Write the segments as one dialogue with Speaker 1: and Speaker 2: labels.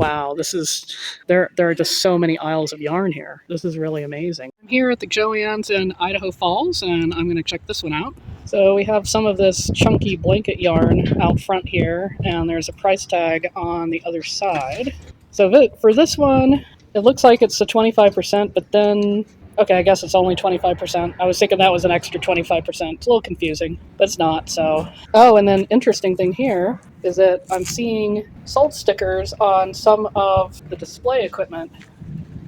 Speaker 1: Wow, there are just so many aisles of yarn here. This is really amazing. I'm here at the JOANN's in Idaho Falls, and I'm going to check this one out. So we have some of this chunky blanket yarn out front here, and there's a price tag on the other side. So for this one, it looks like it's a 25%, but then, okay, I guess it's only 25%. I was thinking that was an extra 25%. It's a little confusing, but it's not, so. Oh, and then interesting thing here is that I'm seeing sold stickers on some of the display equipment.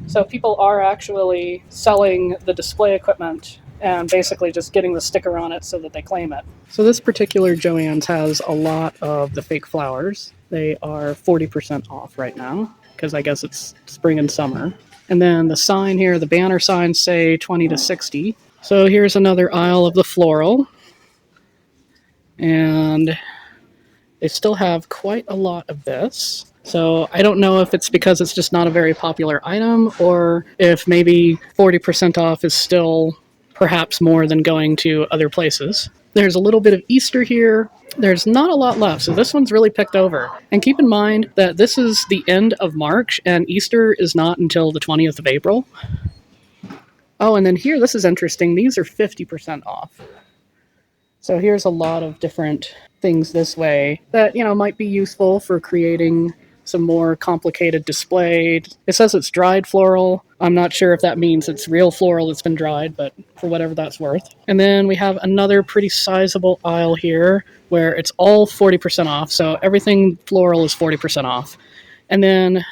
Speaker 1: So people are actually selling the display equipment and basically just getting the sticker on it so that they claim it. So this particular JOANN's has a lot of the fake flowers. They are 40% off right now, because I guess it's spring and summer. And then the sign here, the banner signs say 20 to 60. So here's another aisle of the floral. And they still have quite a lot of this. So I don't know if it's because it's just not a very popular item, or if maybe 40% off is still perhaps more than going to other places. There's a little bit of Easter here. There's not a lot left, so this one's really picked over. And keep in mind that this is the end of March, and Easter is not until the 20th of April. Oh, and then here, this is interesting. These are 50% off. So here's a lot of different things this way that, might be useful for creating some more complicated display. It says it's dried floral. I'm not sure if that means it's real floral that's been dried, but for whatever that's worth. And then we have another pretty sizable aisle here where it's all 40% off. So everything floral is 40% off. And then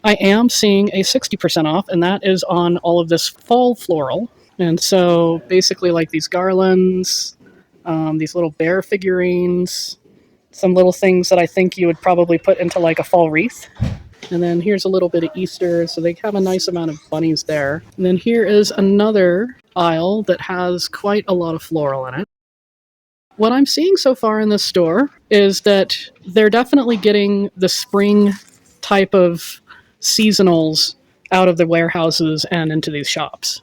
Speaker 1: I am seeing a 60% off, and that is on all of this fall floral. And so basically like these garlands, these little bear figurines, some little things that I think you would probably put into like a fall wreath. And then here's a little bit of Easter, so they have a nice amount of bunnies there. And then here is another aisle that has quite a lot of floral in it. What I'm seeing so far in this store is that they're definitely getting the spring type of seasonals out of the warehouses and into these shops.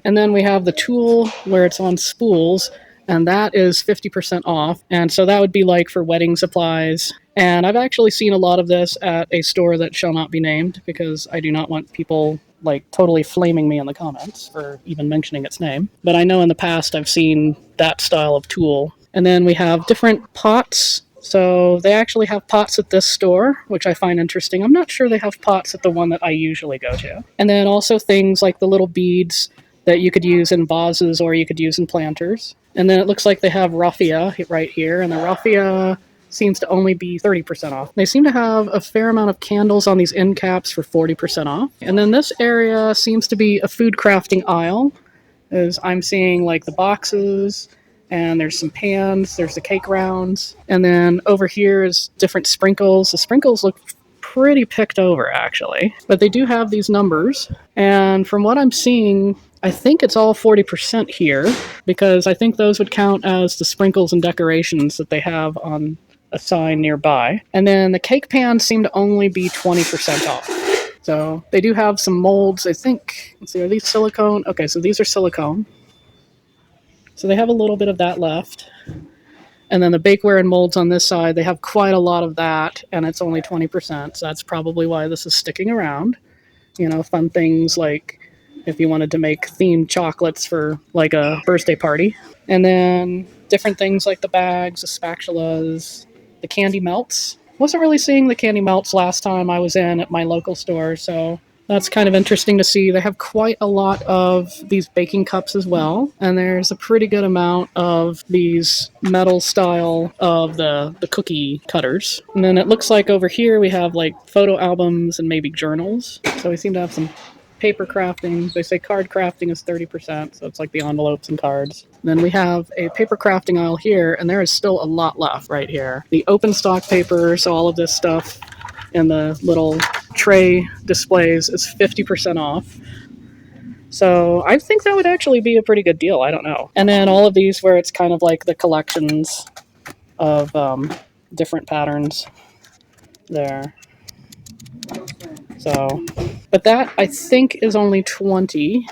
Speaker 1: And then we have the tulle where it's on spools, and that is 50% off. And so that would be like for wedding supplies. And I've actually seen a lot of this at a store that shall not be named, because I do not want people like totally flaming me in the comments for even mentioning its name. But I know in the past I've seen that style of tulle. And then we have different pots. So they actually have pots at this store, which I find interesting. I'm not sure they have pots at the one that I usually go to. And then also things like the little beads that you could use in vases or you could use in planters. And then it looks like they have raffia right here, and the raffia seems to only be 30% off. They seem to have a fair amount of candles on these end caps for 40% off. And then this area seems to be a food crafting aisle, as I'm seeing like the boxes, and there's some pans, there's the cake rounds, and then over here is different sprinkles. The sprinkles look pretty picked over, actually. But they do have these numbers, and from what I'm seeing, I think it's all 40% here, because I think those would count as the sprinkles and decorations that they have on a sign nearby. And then the cake pans seem to only be 20% off. So they do have some molds, I think. Let's see, are these silicone? Okay, so these are silicone. So they have a little bit of that left. And then the bakeware and molds on this side, they have quite a lot of that, and it's only 20%. So that's probably why this is sticking around. Fun things like if you wanted to make themed chocolates for like a birthday party. And then different things like the bags, the spatulas, the candy melts. Wasn't really seeing the candy melts last time I was in at my local store, so that's kind of interesting to see. They have quite a lot of these baking cups as well, and there's a pretty good amount of these metal style of the cookie cutters. And then it looks like over here we have like photo albums and maybe journals. So we seem to have some paper crafting. They say card crafting is 30%, so it's like the envelopes and cards. And then we have a paper crafting aisle here, and there is still a lot left right here. The open stock paper, so all of this stuff in the little tray displays is 50% off. So I think that would actually be a pretty good deal. I don't know. And then all of these where it's kind of like the collections of different patterns there. So, but that I think is only 20.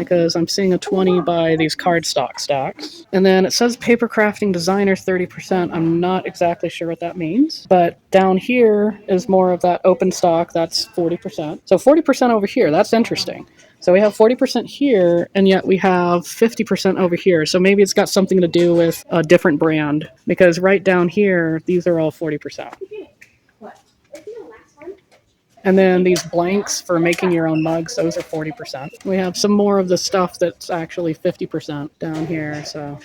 Speaker 1: because I'm seeing a 20 by these cardstock stacks. And then it says paper crafting designer 30%. I'm not exactly sure what that means. But down here is more of that open stock. That's 40%. So 40% over here. That's interesting. So we have 40% here, and yet we have 50% over here. So maybe it's got something to do with a different brand, because right down here, these are all 40%. And then these blanks for making your own mugs, those are 40%. We have some more of the stuff that's actually 50% down here. So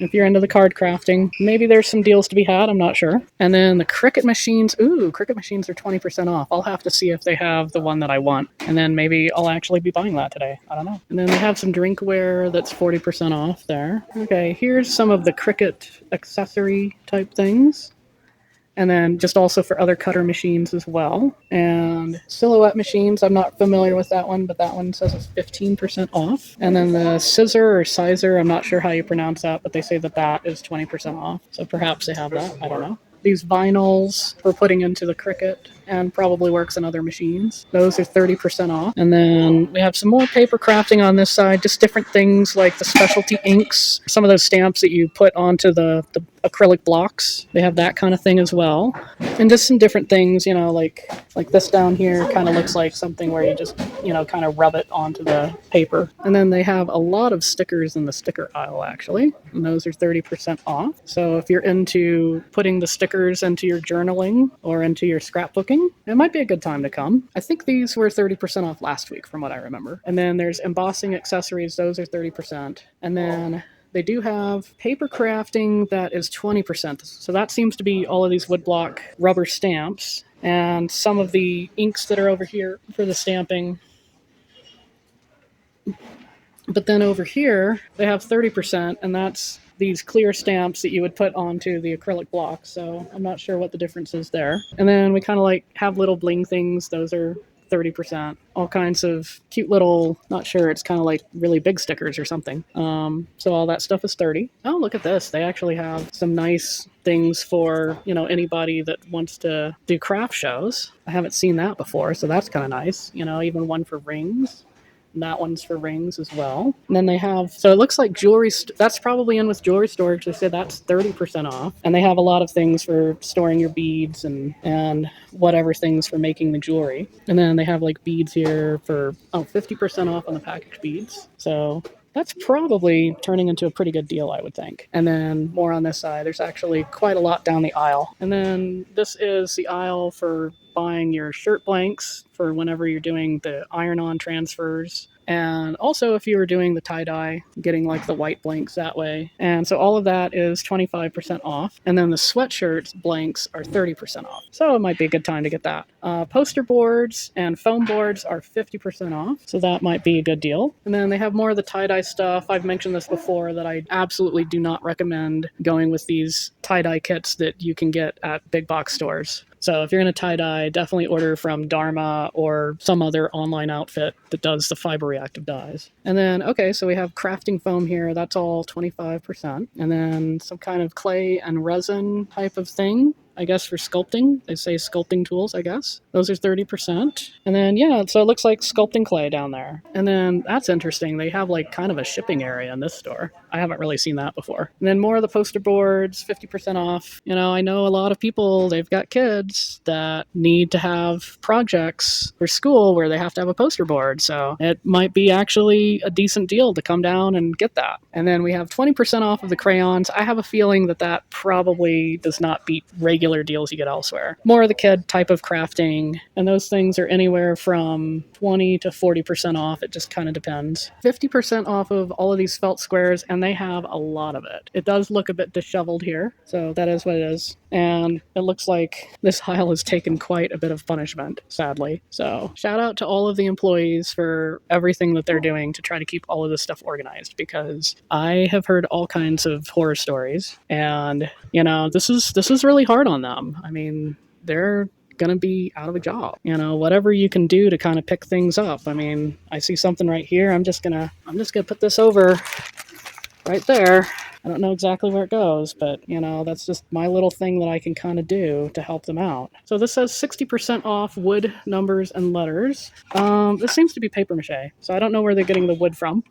Speaker 1: if you're into the card crafting, maybe there's some deals to be had. I'm not sure. And then the Cricut machines. Ooh, Cricut machines are 20% off. I'll have to see if they have the one that I want. And then maybe I'll actually be buying that today. I don't know. And then they have some drinkware that's 40% off there. Okay, here's some of the Cricut accessory type things. And then just also for other cutter machines as well. And silhouette machines, I'm not familiar with that one, but that one says it's 15% off. And then the scissor or sizer, I'm not sure how you pronounce that, but they say that that is 20% off. So perhaps they have that, I don't know. These vinyls for putting into the Cricut and probably works in other machines. Those are 30% off. And then we have some more paper crafting on this side, just different things like the specialty inks, some of those stamps that you put onto the acrylic blocks. They have that kind of thing as well. And just some different things, you know, like this down here kind of looks like something where you just, you know, kind of rub it onto the paper. And then they have a lot of stickers in the sticker aisle, actually. And those are 30% off. So if you're into putting the stickers into your journaling or into your scrapbooking, it might be a good time to come. I think these were 30% off last week from what I remember. And then there's embossing accessories. Those are 30%. And then they do have paper crafting that is 20%. So that seems to be all of these woodblock rubber stamps and some of the inks that are over here for the stamping. But then over here, they have 30%, and that's these clear stamps that you would put onto the acrylic block. So I'm not sure what the difference is there. And then we kind of like have little bling things. Those are 30%. All kinds of cute little, not sure, it's kind of like really big stickers or something. So all that stuff is 30. Oh, look at this. They actually have some nice things for, you know, anybody that wants to do craft shows. I haven't seen that before, so that's kind of nice. You know, even one for rings. And that one's for rings as well. And then they have, so it looks like jewelry, that's probably in with jewelry storage. They said that's 30% off. And they have a lot of things for storing your beads and whatever things for making the jewelry. And then they have like beads here for 50% off on the packaged beads. So that's probably turning into a pretty good deal, I would think. And then more on this side, there's actually quite a lot down the aisle. And then this is the aisle for buying your shirt blanks for whenever you're doing the iron-on transfers. And also if you were doing the tie-dye, getting like the white blanks that way. And so all of that is 25% off. And then the sweatshirts blanks are 30% off. So it might be a good time to get that. Poster boards and foam boards are 50% off. So that might be a good deal. And then they have more of the tie-dye stuff. I've mentioned this before that I absolutely do not recommend going with these tie-dye kits that you can get at big box stores. So if you're going to tie-dye, definitely order from Dharma or some other online outfit that does the fiber reactive dyes. And then, okay, so we have crafting foam here. That's all 25%. And then some kind of clay and resin type of thing, I guess, for sculpting. They say sculpting tools, I guess. Those are 30%. And then, yeah, so it looks like sculpting clay down there. And then that's interesting. They have like kind of a shipping area in this store. I haven't really seen that before. And then more of the poster boards, 50% off. You know, I know a lot of people, they've got kids that need to have projects for school where they have to have a poster board. So it might be actually a decent deal to come down and get that. And then we have 20% off of the crayons. I have a feeling that that probably does not beat regular deals you get elsewhere. More of the kid type of crafting, and those things are anywhere from 20 to 40% off. It just kind of depends. 50% off of all of these felt squares, and they have a lot of it. It does look a bit disheveled here, so that is what it is. And it looks like this aisle has taken quite a bit of punishment, sadly. So shout out to all of the employees for everything that they're doing to try to keep all of this stuff organized, because I have heard all kinds of horror stories, and you know, this is really hard on them. I mean, they're going to be out of a job. You know, whatever you can do to kind of pick things up. I mean, I see something right here. I'm just going to put this over right there. I don't know exactly where it goes, but you know, that's just my little thing that I can kind of do to help them out. So this says 60% off wood, numbers, and letters. This seems to be paper mache, so I don't know where they're getting the wood from.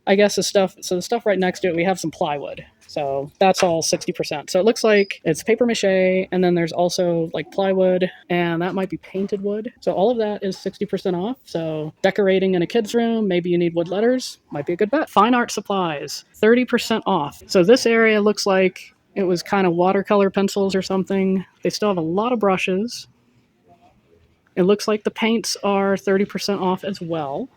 Speaker 1: I guess the stuff, so the stuff right next to it, we have some plywood. So that's all 60%. So it looks like it's paper mache, and then there's also like plywood, and that might be painted wood. So all of that is 60% off. So decorating in a kid's room, maybe you need wood letters, might be a good bet. Fine art supplies, 30% off. So this area looks like it was kind of watercolor pencils or something. They still have a lot of brushes. It looks like the paints are 30% off as well.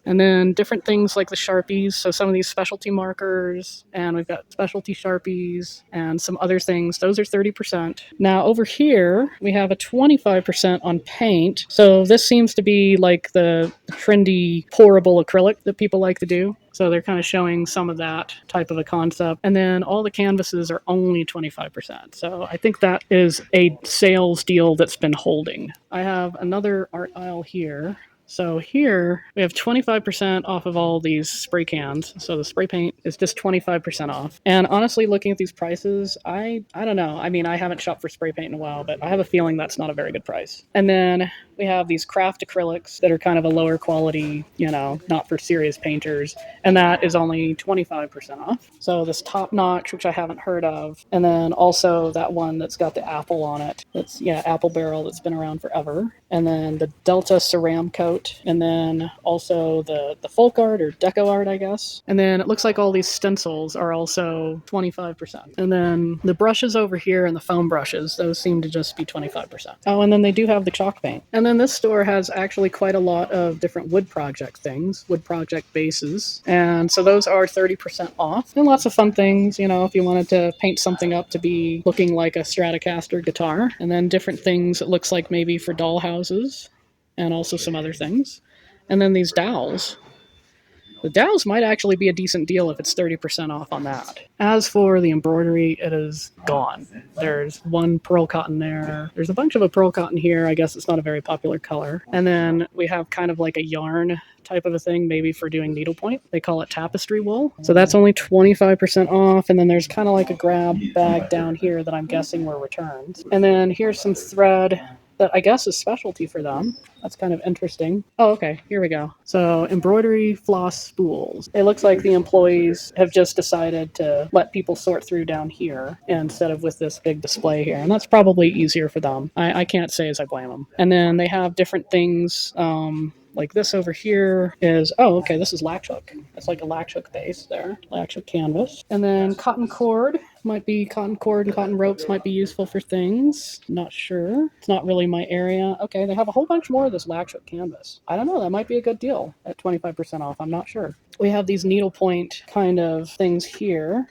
Speaker 1: And then different things like the Sharpies. So some of these specialty markers, and we've got specialty Sharpies and some other things. Those are 30%. Now over here, we have a 25% on paint. So this seems to be like the trendy pourable acrylic that people like to do. So they're kind of showing some of that type of a concept. And then all the canvases are only 25%. So I think that is a sales deal that's been holding. I have another art aisle here. So here we have 25% off of all these spray cans. So the spray paint is just 25% off. And honestly, looking at these prices, I don't know. I mean, I haven't shopped for spray paint in a while, but I have a feeling that's not a very good price. And then we have these craft acrylics that are kind of a lower quality, you know, not for serious painters. And that is only 25% off. So this Top Notch, which I haven't heard of. And then also that one that's got the apple on it. It's, yeah, apple barrel that's been around forever. And then the Delta Ceram Coat. And then also the folk art or deco art, I guess. And then it looks like all these stencils are also 25%. And then the brushes over here and the foam brushes, those seem to just be 25%. Oh, and then they do have the chalk paint. And then this store has actually quite a lot of different wood project things, wood project bases. And so those are 30% off. And lots of fun things, you know, if you wanted to paint something up to be looking like a Stratocaster guitar. And then different things it looks like maybe for doll houses and also some other things. And then these dowels. The dowels might actually be a decent deal if it's 30% off on that. As for the embroidery, it is gone. There's one pearl cotton there. There's a bunch of a pearl cotton here. I guess it's not a very popular color. And then we have kind of like a yarn type of a thing, maybe for doing needlepoint. They call it tapestry wool. So that's only 25% off. And then there's kind of like a grab bag down here that I'm guessing were returns. And then here's some thread that I guess is specialty for them. That's kind of interesting. Oh, okay, here we go. So embroidery floss spools. It looks like the employees have just decided to let people sort through down here instead of with this big display here. And that's probably easier for them. I can't say as I blame them. And then they have different things, like this over here is, oh, okay, this is latch hook. It's like a latch hook base there, latch hook canvas. And then cotton cord, might be cotton cord and cotton ropes might be useful for things. Not sure. It's not really my area. Okay, they have a whole bunch more of this latch hook canvas. I don't know, that might be a good deal at 25% off. I'm not sure. We have these needlepoint kind of things here.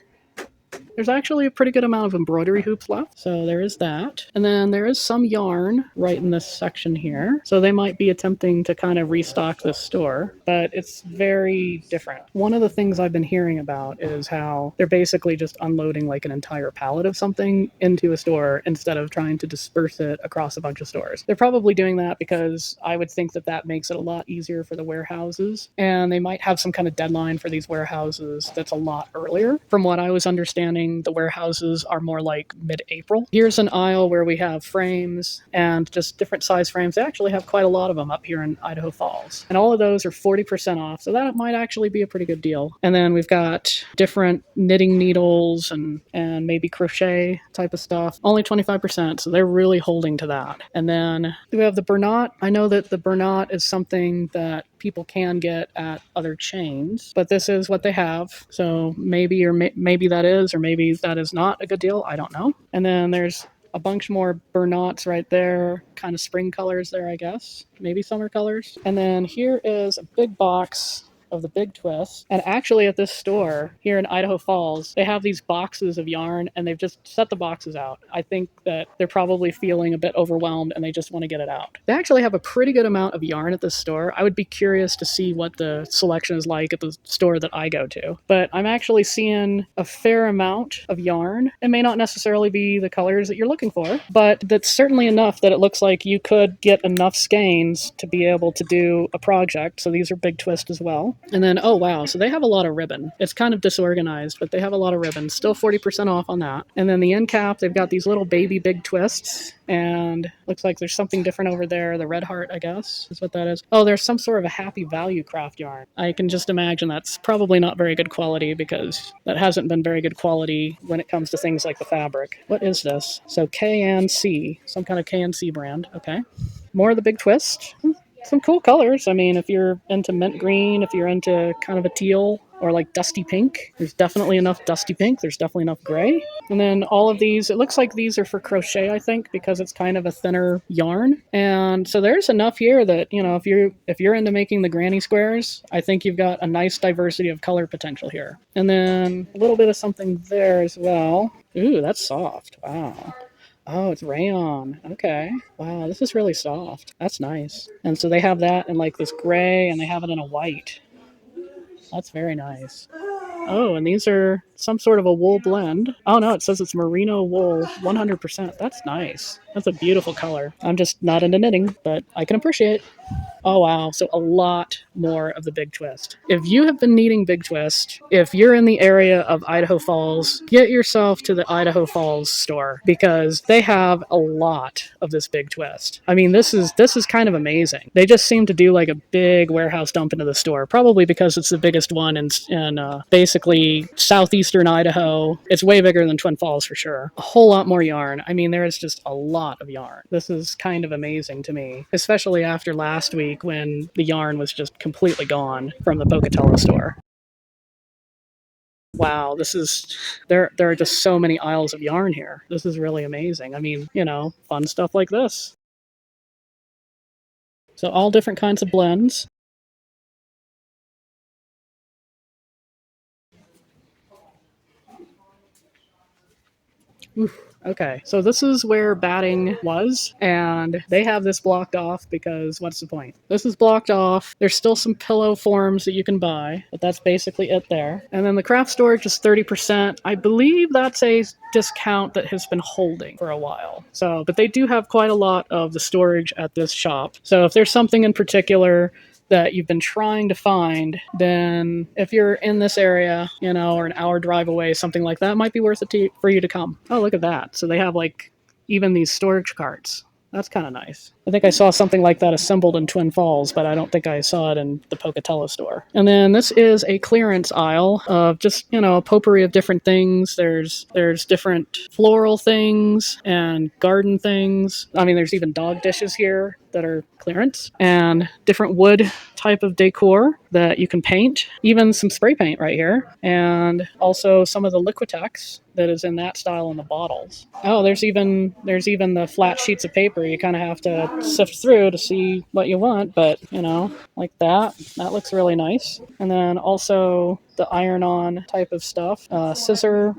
Speaker 1: There's actually a pretty good amount of embroidery hoops left, so there is that. And then there is some yarn right in this section here, so they might be attempting to kind of restock this store, but it's very different. One of the things I've been hearing about is how they're basically just unloading like an entire pallet of something into a store instead of trying to disperse it across a bunch of stores. They're probably doing that because I would think that that makes it a lot easier for the warehouses, and they might have some kind of deadline for these warehouses that's a lot earlier. From what I was understanding, the warehouses are more like mid-April. Here's an aisle where we have frames and just different size frames. They actually have quite a lot of them up here in Idaho Falls. And all of those are 40% off, so that might actually be a pretty good deal. And then we've got different knitting needles and maybe crochet type of stuff. Only 25%, so they're really holding to that. And then we have the burnout. I know that the burnout is something that people can get at other chains, but this is what they have. So maybe maybe that is, or maybe that is not a good deal. I don't know. And then there's a bunch more burnouts right there, kind of spring colors there, I guess. Maybe summer colors. And then here is a big box of the big twists. And actually at this store here in Idaho Falls, they have these boxes of yarn and they've just set the boxes out. I think that they're probably feeling a bit overwhelmed and they just want to get it out. They actually have a pretty good amount of yarn at this store. I would be curious to see what the selection is like at the store that I go to. But I'm actually seeing a fair amount of yarn. It may not necessarily be the colors that you're looking for, but that's certainly enough that it looks like you could get enough skeins to be able to do a project. So these are big twist as well. And then, oh wow, so they have a lot of ribbon. It's kind of disorganized, but they have a lot of ribbon. Still 40% off on that. And then the end cap, they've got these little baby big twists. And looks like there's something different over there. The red heart, I guess, is what that is. Oh, there's some sort of a happy value craft yarn. I can just imagine that's probably not very good quality because that hasn't been very good quality when it comes to things like the fabric. What is this? So KNC, some kind of KNC brand. Okay. More of the big twist. Some cool colors. I mean, if you're into mint green, if you're into kind of a teal or like dusty pink, there's definitely enough dusty pink. There's definitely enough gray. And then all of these, it looks like these are for crochet, I think, because it's kind of a thinner yarn. And so there's enough here that, you know, if you're into making the granny squares, I think you've got a nice diversity of color potential here. And then a little bit of something there as well. Ooh, that's soft. Wow. Oh, it's rayon. Okay. Wow, this is really soft. That's nice. And so they have that in like this gray and they have it in a white. That's very nice. Oh, and these are some sort of a wool blend. Oh no, it says it's merino wool 100%. That's nice. That's a beautiful color. I'm just not into knitting, but I can appreciate. Oh wow, so a lot more of the big twist. If you have been needing big twist, if you're in the area of Idaho Falls, get yourself to the Idaho Falls store because they have a lot of this big twist. I mean, this is kind of amazing. They just seem to do like a big warehouse dump into the store, probably because it's the biggest one in basically southeastern Idaho. It's way bigger than Twin Falls for sure. A whole lot more yarn. I mean, there is just a lot of yarn. This is kind of amazing to me, especially after last week when the yarn was just completely gone from the Pocatello store. Wow, there are just so many aisles of yarn here. This is really amazing. I mean, you know, fun stuff like this. So all different kinds of blends. Oof. Okay, so this is where batting was, and they have this blocked off because what's the point? This is blocked off. There's still some pillow forms that you can buy, but that's basically it there. And then the craft storage is 30%. I believe that's a discount that has been holding for a while. So, but they do have quite a lot of the storage at this shop. So if there's something in particular that you've been trying to find, then if you're in this area, you know, or an hour drive away, something like that, might be worth it for you to come. Oh, look at that. So they have like even these storage carts. That's kind of nice. I think I saw something like that assembled in Twin Falls, but I don't think I saw it in the Pocatello store. And then this is a clearance aisle of just, you know, a potpourri of different things. There's different floral things and garden things. I mean, there's even dog dishes here that are clearance and different wood type of decor that you can paint, even some spray paint right here, and also some of the Liquitex that is in that style in the bottles. Oh, there's even the flat sheets of paper. You kind of have to sift through to see what you want, but you know, like that looks really nice. And then also the iron-on type of stuff, scissor,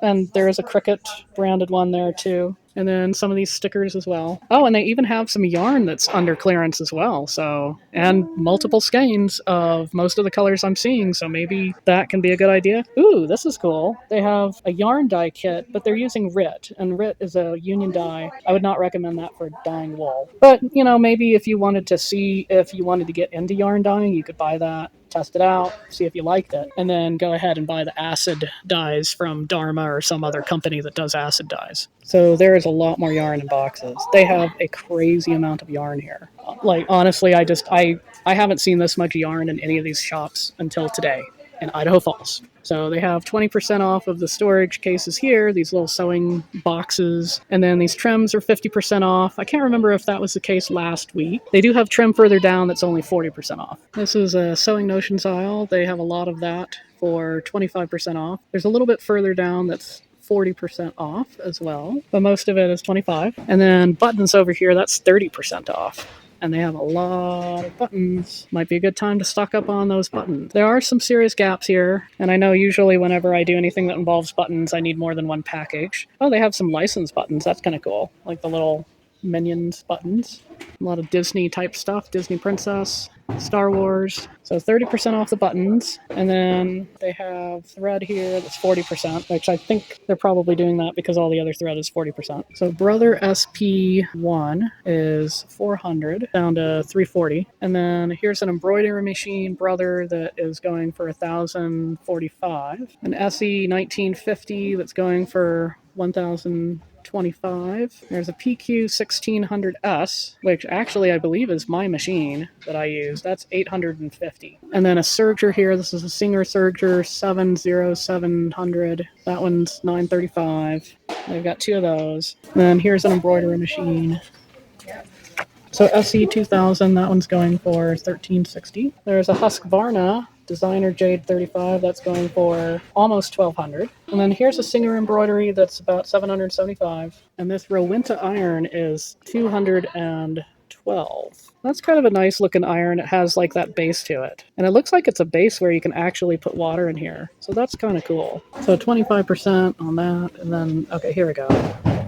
Speaker 1: and there is a Cricut branded one there too. And then some of these stickers as well. Oh, and they even have some yarn that's under clearance as well. So, and multiple skeins of most of the colors I'm seeing. So maybe that can be a good idea. Ooh, this is cool. They have a yarn dye kit, but they're using RIT. And RIT is a union dye. I would not recommend that for dyeing wool. But, you know, maybe if you wanted to see if you wanted to get into yarn dyeing, you could buy that. Test it out, see if you liked it, and then go ahead and buy the acid dyes from Dharma or some other company that does acid dyes. So there is a lot more yarn in boxes. They have a crazy amount of yarn here. Like, honestly, I haven't seen this much yarn in any of these shops until today in Idaho Falls. So they have 20% off of the storage cases here, these little sewing boxes, and then these trims are 50% off. I can't remember if that was the case last week. They do have trim further down that's only 40% off. This is a Sewing Notions aisle. They have a lot of that for 25% off. There's a little bit further down that's 40% off as well, but most of it is 25. And then buttons over here, that's 30% off. and they have a lot of buttons. Might be a good time to stock up on those buttons. There are some serious gaps here, and I know usually whenever I do anything that involves buttons, I need more than one package. Oh, they have some license buttons. That's kind of cool. Like the little Minions buttons. A lot of Disney type stuff. Disney Princess, Star Wars. So 30% off the buttons. And then they have thread here that's 40%, which I think they're probably doing that because all the other thread is 40%. So Brother SP1 is 400 down to 340. And then here's an embroidery machine Brother that is going for 1,045. An SE 1950 that's going for 1,025. There's a PQ 1600S, which actually I believe is my machine that I use. That's 850. And then a serger here. This is a Singer serger 70700. That one's 935. They've got two of those. And then here's an embroidery machine. So SE 2000, that one's going for 1360. There's a Husqvarna Designer Jade 35, that's going for almost 1,200. And then here's a Singer embroidery that's about 775. And this Rowenta iron is 212. That's kind of a nice looking iron. It has like that base to it. And it looks like it's a base where you can actually put water in here. So that's kind of cool. So 25% on that. And then, okay, here we go.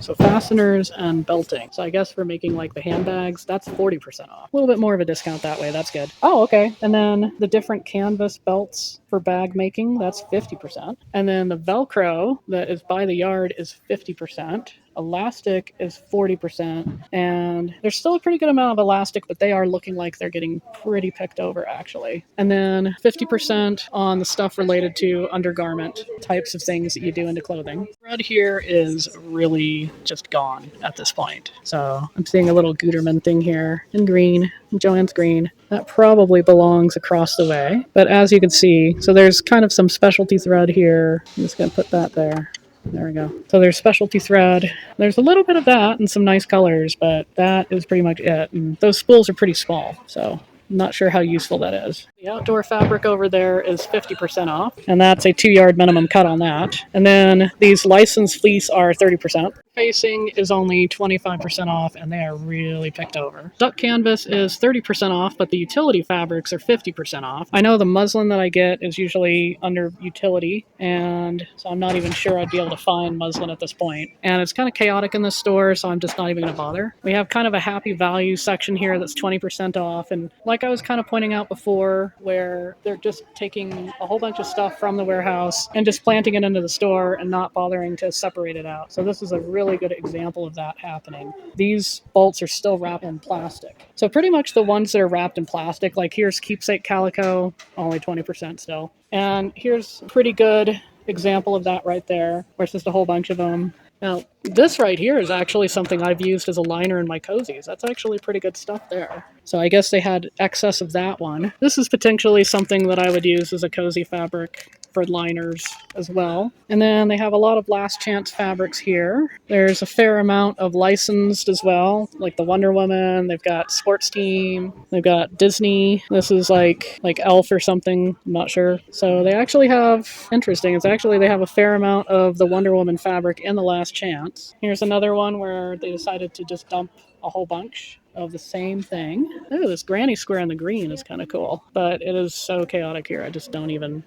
Speaker 1: So fasteners and belting. So I guess for making like the handbags, that's 40% off. A little bit more of a discount that way. That's good. Oh, okay. And then the different canvas belts for bag making, that's 50%. And then the Velcro that is by the yard is 50%. Elastic is 40%, and there's still a pretty good amount of elastic, but they are looking like they're getting pretty picked over actually. And then 50% on the stuff related to undergarment types of things that you do into clothing. Thread here is really just gone at this point. So I'm seeing a little Gutermann thing here in green, JOANN's green. That probably belongs across the way. But as you can see, so there's kind of some specialty thread here. I'm just going to put that there. There we go. So there's specialty thread. There's a little bit of that and some nice colors, but that is pretty much it. And those spools are pretty small, so I'm not sure how useful that is. The outdoor fabric over there is 50% off, and that's a 2-yard minimum cut on that. And then these licensed fleece are 30%. Facing is only 25% off, and they are really picked over. Duck canvas is 30% off, but the utility fabrics are 50% off. I know the muslin that I get is usually under utility, and so I'm not even sure I'd be able to find muslin at this point. And it's kind of chaotic in this store, so I'm just not even going to bother. We have kind of a happy value section here that's 20% off, and like I was kind of pointing out before, where they're just taking a whole bunch of stuff from the warehouse and just planting it into the store and not bothering to separate it out. So this is a really good example of that happening. These bolts are still wrapped in plastic. So pretty much the ones that are wrapped in plastic, like here's keepsake calico, only 20% still. And here's a pretty good example of that right there, where it's just a whole bunch of them. Now, this right here is actually something I've used as a liner in my cozies. That's actually pretty good stuff there. So I guess they had excess of that one. This is potentially something that I would use as a cozy fabric for liners as well. And then they have a lot of last chance fabrics here. There's a fair amount of licensed as well, like the Wonder Woman. They've got Sports Team. They've got Disney. This is like Elf or something. I'm not sure. So they actually have, interesting, it's actually they have a fair amount of the Wonder Woman fabric in the last chance. Here's another one where they decided to just dump a whole bunch of the same thing. Oh, this granny square in the green is kind of cool, but it is so chaotic here. I just don't even,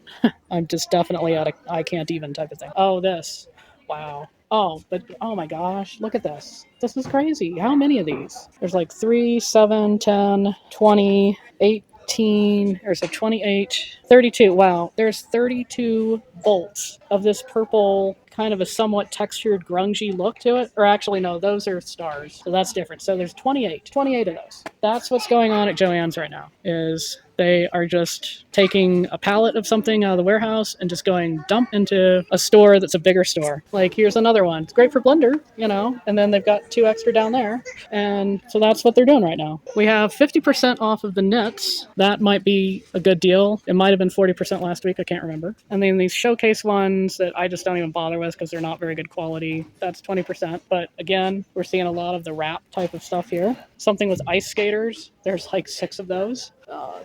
Speaker 1: I'm just definitely at a I can't even type of thing. Oh, this. Wow. Oh, but oh my gosh, look at this. This is crazy. How many of these? There's like 3, 7, 10, 20, 18, there's a 28, 32. Wow, there's 32 bolts of this purple kind of a somewhat textured grungy look to it. Or actually, no, those are stars. So that's different. So there's 28 of those. That's what's going on at JOANN's right now, is they are just taking a pallet of something out of the warehouse and just going dump into a store that's a bigger store. Like here's another one. It's great for blender, you know, and then they've got 2 extra down there. And so that's what they're doing right now. We have 50% off of the knits. That might be a good deal. It might have been 40% last week. I can't remember. And then these showcase ones that I just don't even bother with. with because they're not very good quality. That's 20%. But again, we're seeing a lot of the wrap type of stuff here. Something with ice skaters. There's like 6 of those.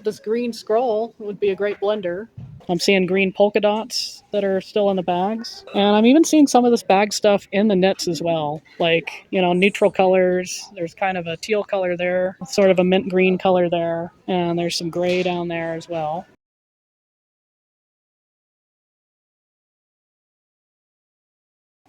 Speaker 1: This green scroll would be a great blender. I'm seeing green polka dots that are still in the bags. And I'm even seeing some of this bag stuff in the knits as well. Like, you know, neutral colors. There's kind of a teal color there, sort of a mint green color there. And there's some gray down there as well.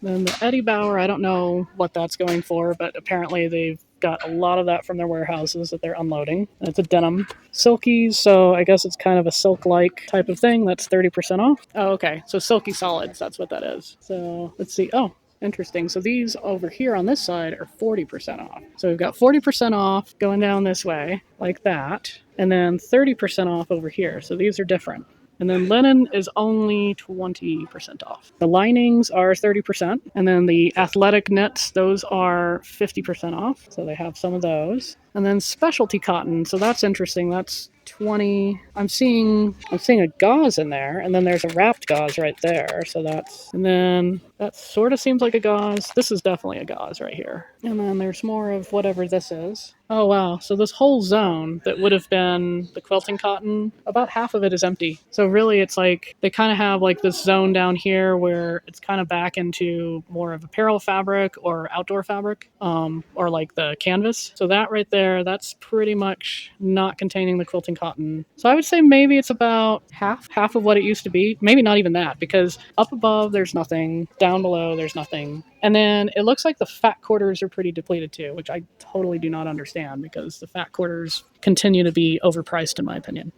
Speaker 1: Then the Eddie Bauer, I don't know what that's going for, but apparently they've got a lot of that from their warehouses that they're unloading. It's a denim. Silkies, so I guess it's kind of a silk-like type of thing. That's 30% off. Oh, okay. So Silky Solids, that's what that is. So let's see. Oh, interesting. So these over here on this side are 40% off. So we've got 40% off going down this way, like that, and then 30% off over here. So these are different. And then linen is only 20% off. The linings are 30%. And then the athletic knits, those are 50% off. So they have some of those. And then specialty cotton. So that's interesting. That's 20. I'm seeing a gauze in there, and then there's a wrapped gauze right there. So and then that sort of seems like a gauze. This is definitely a gauze right here. And then there's more of whatever this is. Oh wow, so this whole zone that would have been the quilting cotton, about half of it is empty. So really it's like they kind of have like this zone down here where it's kind of back into more of apparel fabric or outdoor fabric, or like the canvas. So that right there, that's pretty much not containing the quilting cotton. So I would say maybe it's about half of what it used to be. Maybe not even that, because up above there's nothing, down below there's nothing. And then it looks like the fat quarters are pretty depleted too, which I totally do not understand because the fat quarters continue to be overpriced in my opinion.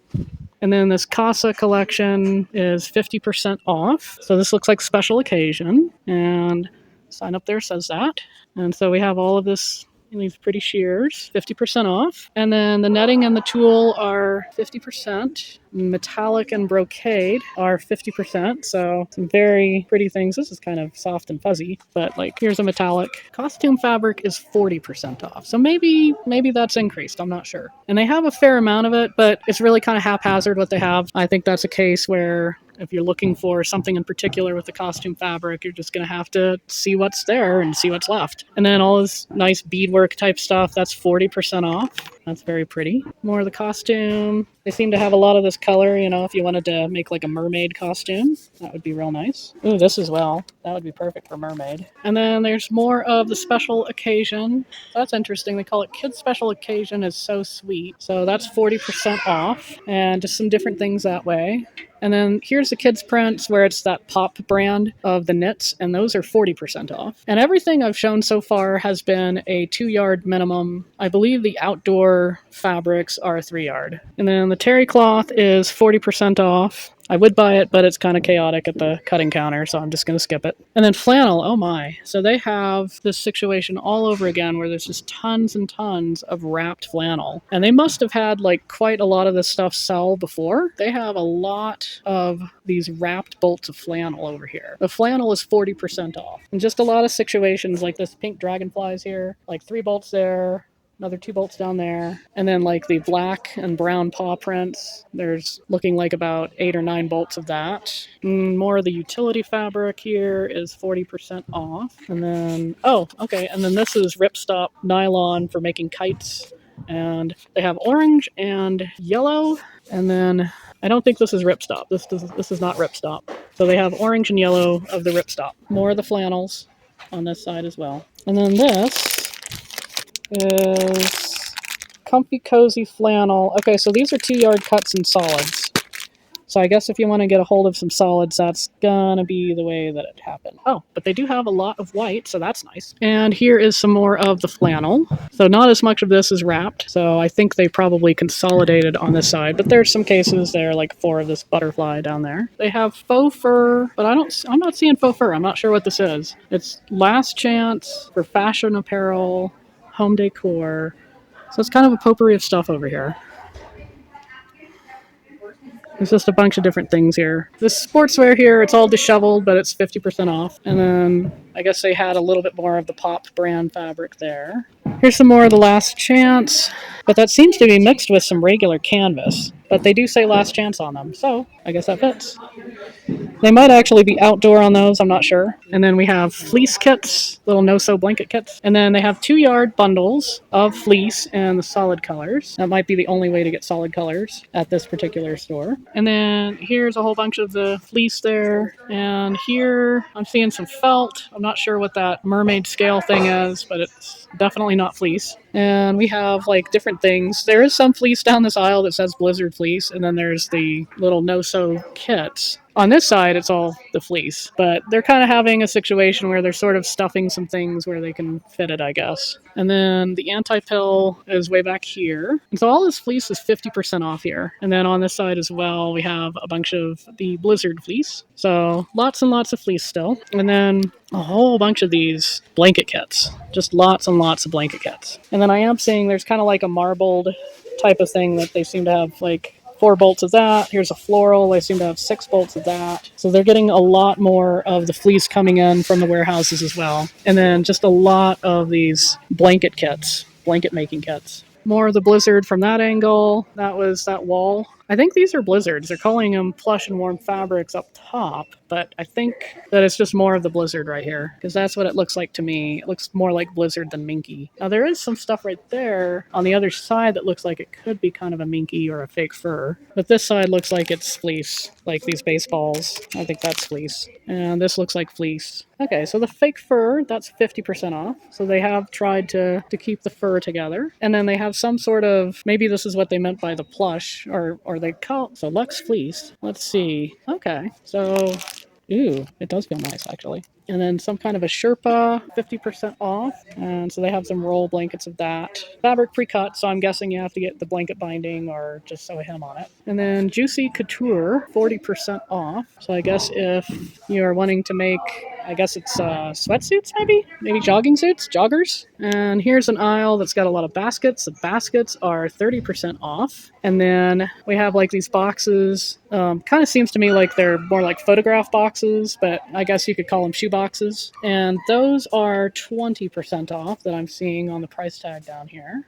Speaker 1: And then this Casa collection is 50% off. So this looks like special occasion, and sign up there says that. And so we have all of this, these pretty shears, 50% off. And then the netting and the tulle are 50%. Metallic and brocade are 50%. So some very pretty things. This is kind of soft and fuzzy, but like here's a metallic. Costume fabric is 40% off. So maybe that's increased. I'm not sure. And they have a fair amount of it, but it's really kind of haphazard what they have. I think that's a case where if you're looking for something in particular with the costume fabric, you're just going to have to see what's there and see what's left. And then all this nice beadwork type stuff, that's 40% off. That's very pretty. More of the costume. They seem to have a lot of this color, you know, if you wanted to make like a mermaid costume, that would be real nice. Ooh, this as well. That would be perfect for mermaid. And then there's more of the special occasion. That's interesting. They call it Kids Special Occasion is So Sweet. So that's 40% off, and just some different things that way. And then here's the kids prints where it's that Pop brand of the knits, and those are 40% off. And everything I've shown so far has been a 2-yard minimum. I believe the outdoor fabrics are 3-yard. And then the terry cloth is 40% off. I would buy it, but it's kind of chaotic at the cutting counter, so I'm just going to skip it. And then flannel, oh my. So they have this situation all over again where there's just tons and tons of wrapped flannel. And they must have had like quite a lot of this stuff sell before. They have a lot of these wrapped bolts of flannel over here. The flannel is 40% off. And just a lot of situations like this pink dragonflies here, like 3 bolts there, another 2 bolts down there. And then like the black and brown paw prints, there's looking like about 8 or 9 bolts of that. More of the utility fabric here is 40% off. And then, oh, okay. And then this is ripstop nylon for making kites. And they have orange and yellow. And then I don't think this is ripstop. This is not ripstop. So they have orange and yellow of the ripstop. More of the flannels on this side as well. And then this is comfy cozy flannel. Okay, so these are 2-yard cuts in solids. So I guess if you want to get a hold of some solids, that's gonna be the way that it happened. Oh, but they do have a lot of white, so that's nice. And here is some more of the flannel. So not as much of this is wrapped, so I think they probably consolidated on this side, but there's some cases there, like 4 of this butterfly down there. They have faux fur, but I'm not seeing faux fur. I'm not sure what this is. It's last chance for fashion apparel, home decor. So it's kind of a potpourri of stuff over here. There's just a bunch of different things here. This sportswear here, it's all disheveled, but it's 50% off. And then I guess they had a little bit more of the Pop brand fabric there. Here's some more of the last chance, but that seems to be mixed with some regular canvas. but they do say last chance on them, so I guess that fits. They might actually be outdoor on those, I'm not sure. And then we have fleece kits, little no-sew blanket kits. And then they have 2-yard bundles of fleece and the solid colors. That might be the only way to get solid colors at this particular store. And then here's a whole bunch of the fleece there. And here I'm seeing some felt. I'm not sure what that mermaid scale thing is, but it's definitely not fleece. And we have like different things. There is some fleece down this aisle that says Blizzard fleece, and then there's the little no-sew kits. On this side, it's all the fleece, but they're kind of having a situation where they're sort of stuffing some things where they can fit it, I guess. And then the anti-pill is way back here. And so all this fleece is 50% off here. And then on this side as well, we have a bunch of the Blizzard fleece. So lots and lots of fleece still. And then a whole bunch of these blanket kits. Just lots and lots of blanket kits. And then I am seeing there's kind of like a marbled type of thing that they seem to have like 4 bolts of that. Here's a floral. They seem to have 6 bolts of that. So they're getting a lot more of the fleece coming in from the warehouses as well. And then just a lot of these blanket kits, blanket making kits. More of the Blizzard from that angle. That was that wall. I think these are Blizzards. They're calling them plush and warm fabrics up top, but I think that it's just more of the Blizzard right here, because that's what it looks like to me. It looks more like Blizzard than Minky. Now there is some stuff right there on the other side that looks like it could be kind of a Minky or a fake fur, but this side looks like it's fleece, like these baseballs. I think that's fleece. And this looks like fleece. Okay, so the fake fur, that's 50% off. So they have tried to keep the fur together. And then they have some sort of, maybe this is what they meant by the plush, or they call, so Lux Fleece. Let's see. Okay, so, ooh, it does feel nice actually. And then some kind of a Sherpa, 50% off. And so they have some roll blankets of that. Fabric pre-cut, so I'm guessing you have to get the blanket binding or just sew a hem on it. And then Juicy Couture, 40% off. So I guess if you're wanting to make, I guess it's sweatsuits maybe? Maybe jogging suits? Joggers? And here's an aisle that's got a lot of baskets. The baskets are 30% off. And then we have like these boxes. Kind of seems to me like they're more like photograph boxes, but I guess you could call them shoe boxes. And those are 20% off that I'm seeing on the price tag down here.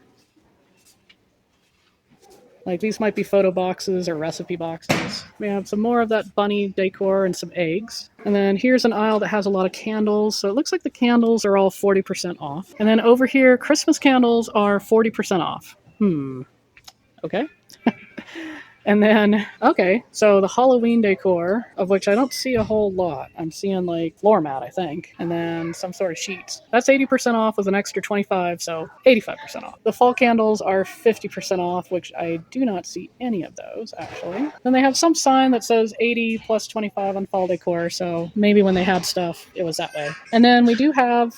Speaker 1: Like these might be photo boxes or recipe boxes. We have some more of that bunny decor and some eggs. And then here's an aisle that has a lot of candles. So it looks like the candles are all 40% off. And then over here, Christmas candles are 40% off. Okay. And then, okay, so the Halloween decor, of which I don't see a whole lot. I'm seeing like floor mat, I think, and then some sort of sheets. That's 80% off with an extra 25, so 85% off. The fall candles are 50% off, which I do not see any of those, actually. Then they have some sign that says 80 plus 25 on fall decor, so maybe when they had stuff, it was that way. And then we do have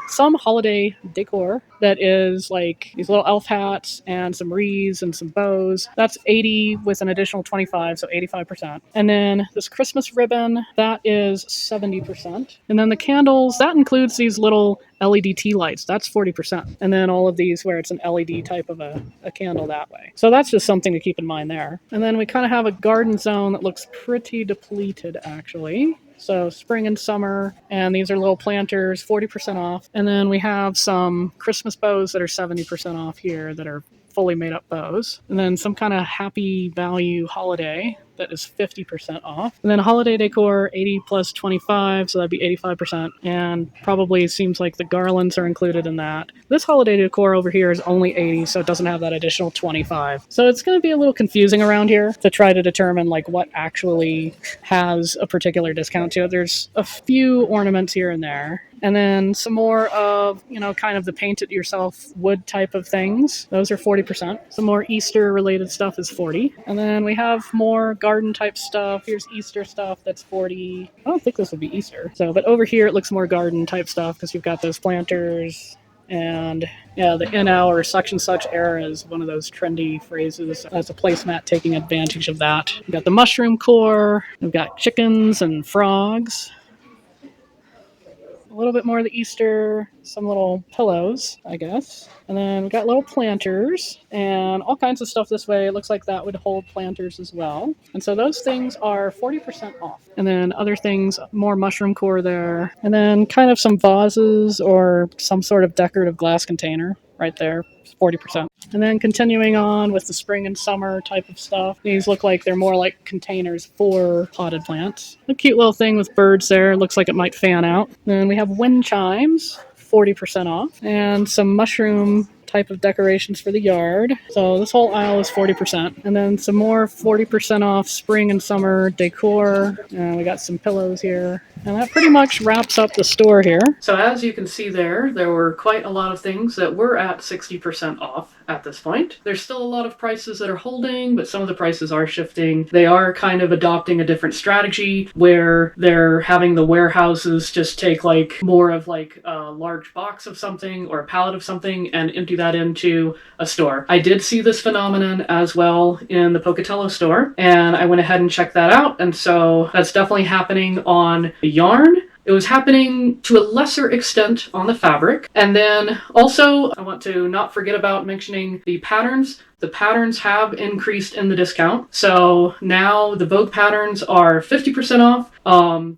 Speaker 1: some holiday decor that is like these little elf hats and some wreaths and some bows. That's 80 with an additional 25, so 85%. And then this Christmas ribbon, that is 70%. And then the candles, that includes these little LED tea lights. That's 40%. And then all of these where it's an LED type of a candle that way. So that's just something to keep in mind there. And then we kind of have a garden zone that looks pretty depleted, actually. So spring and summer, and these are little planters, 40% off. And then we have some Christmas bows that are 70% off here that are fully made up bows. And then some kind of happy value holiday that is 50% off. And then holiday decor, 80 plus 25, so that'd be 85%. And probably seems like the garlands are included in that. This holiday decor over here is only 80, so it doesn't have that additional 25. So it's going to be a little confusing around here to try to determine like what actually has a particular discount to it. There's a few ornaments here and there. And then some more of, kind of the paint it yourself wood type of things. Those are 40%. Some more Easter related stuff is 40. And then we have more garden type stuff. Here's Easter stuff that's 40. I don't think this would be Easter. But over here it looks more garden type stuff because you've got those planters. And yeah, the in-out or such and such era is one of those trendy phrases. As a placemat taking advantage of that. We've got the mushroom core. We've got chickens and frogs. A little bit more of the Easter, some little pillows, I guess. And then we've got little planters and all kinds of stuff this way. It looks like that would hold planters as well. And so those things are 40% off. And then other things, more mushroom core there. And then kind of some vases or some sort of decorative glass container right there, 40%. And then continuing on with the spring and summer type of stuff. These look like they're more like containers for potted plants. A cute little thing with birds there. Looks like it might fan out. Then we have wind chimes, 40% off. And some mushroom type of decorations for the yard. So this whole aisle is 40%. And then some more 40% off spring and summer decor. And we got some pillows here. And that pretty much wraps up the store here. So as you can see there were quite a lot of things that were at 60% off at this point. There's still a lot of prices that are holding, but some of the prices are shifting. They are kind of adopting a different strategy where they're having the warehouses just take like more of like a large box of something or a pallet of something and empty that into a store. I did see this phenomenon as well in the Pocatello store, and I went ahead and checked that out, and so that's definitely happening on the yarn. It was happening to a lesser extent on the fabric. And then also, I want to not forget about mentioning the patterns. The patterns have increased in the discount. So now the Vogue patterns are 50% off.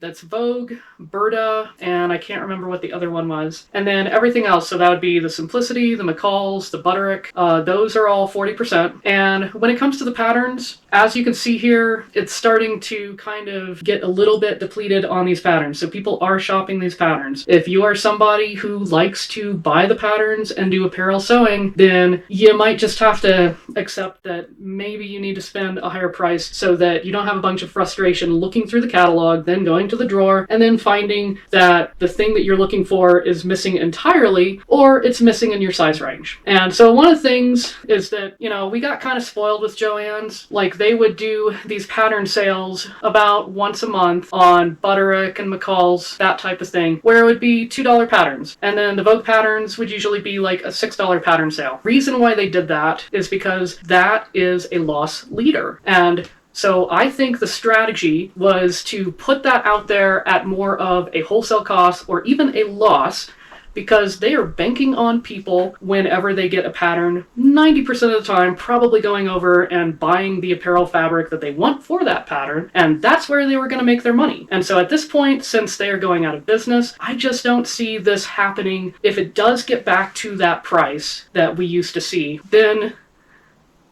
Speaker 1: That's Vogue, Berta, and I can't remember what the other one was. And then everything else, so that would be the Simplicity, the McCall's, the Butterick, those are all 40%. And when it comes to the patterns, as you can see here, it's starting to kind of get a little bit depleted on these patterns. So people are shopping these patterns. If you are somebody who likes to buy the patterns and do apparel sewing, then you might just have to accept that maybe you need to spend a higher price so that you don't have a bunch of frustration looking through the catalog, then going to the drawer, and then finding that the thing that you're looking for is missing entirely, or it's missing in your size range. And so one of the things is that, you know, we got kind of spoiled with JOANN's. Like, they would do these pattern sales about once a month on Butterick and McCall's, that type of thing, where it would be $2 patterns. And then the Vogue patterns would usually be like a $6 pattern sale. Reason why they did that is because that is a loss leader. And so I think the strategy was to put that out there at more of a wholesale cost or even a loss, because they are banking on people whenever they get a pattern, 90% of the time, probably going over and buying the apparel fabric that they want for that pattern, and that's where they were going to make their money. And so at this point, since they are going out of business, I just don't see this happening. If it does get back to that price that we used to see, then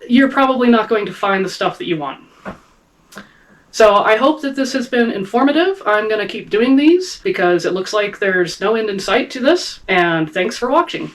Speaker 1: you're probably not going to find the stuff that you want. So I hope that this has been informative. I'm going to keep doing these because it looks like there's no end in sight to this, and thanks for watching.